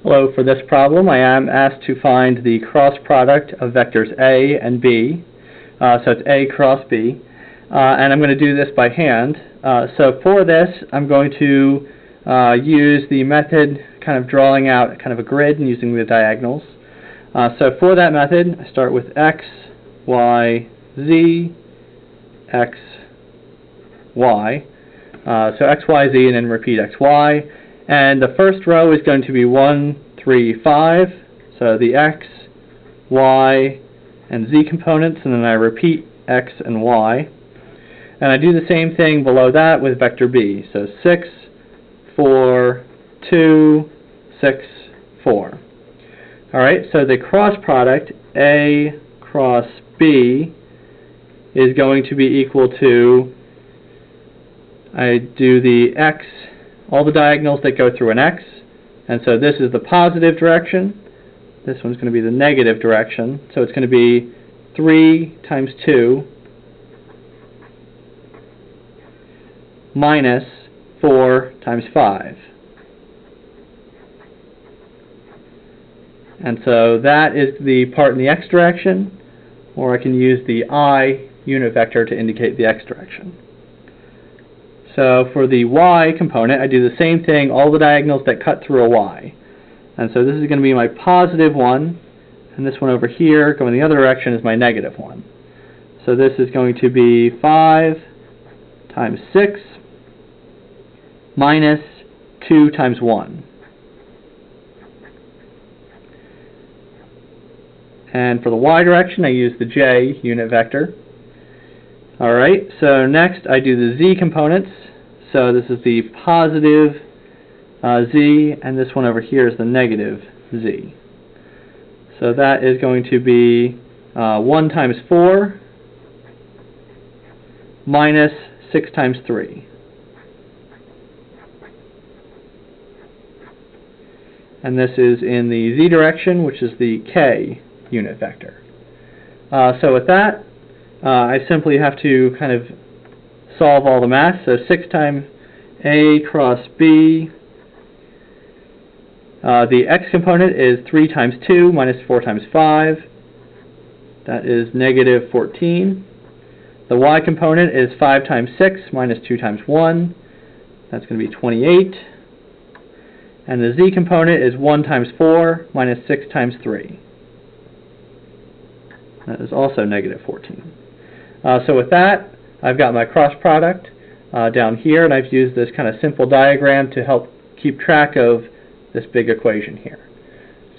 Hello, for this problem I am asked to find the cross product of vectors A and B. So it's A cross B. And I'm going to do this by hand. So for this I'm going to use the method kind of drawing out kind of a grid and using the diagonals. So for that method I start with X, Y, Z, X, Y. So X, Y, Z and then repeat X, Y. And the first row is going to be 1, 3, 5, so the X, Y, and Z components, and then I repeat X and Y. And I do the same thing below that with vector B, so 6, 4, 2, 6, 4. Alright, so the cross product, A cross B, is going to be equal to, I do the X, all the diagonals that go through an X, and so this is the positive direction, this one's going to be the negative direction, so it's going to be 3 times 2 minus 4 times 5. And so that is the part in the X direction, or I can use the I unit vector to indicate the X direction. So for the Y component, I do the same thing, all the diagonals that cut through a Y. And so this is going to be my positive one, and this one over here, going the other direction, is my negative one. So this is going to be 5 times 6 minus 2 times 1. And for the Y direction, I use the J unit vector. Alright, so next I do the Z components. So this is the positive Z, and this one over here is the negative Z. So that is going to be 1 times 4 minus 6 times 3. And this is in the Z direction, which is the K unit vector. So with that, I simply have to kind of solve all the math. So 6 times A cross B. The X component is 3 times 2 minus 4 times 5. That is negative 14. The Y component is 5 times 6 minus 2 times 1. That's going to be 28. And the Z component is 1 times 4 minus 6 times 3. That is also negative 14. So with that, I've got my cross product down here, and I've used this kind of simple diagram to help keep track of this big equation here.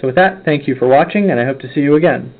So with that, thank you for watching, and I hope to see you again.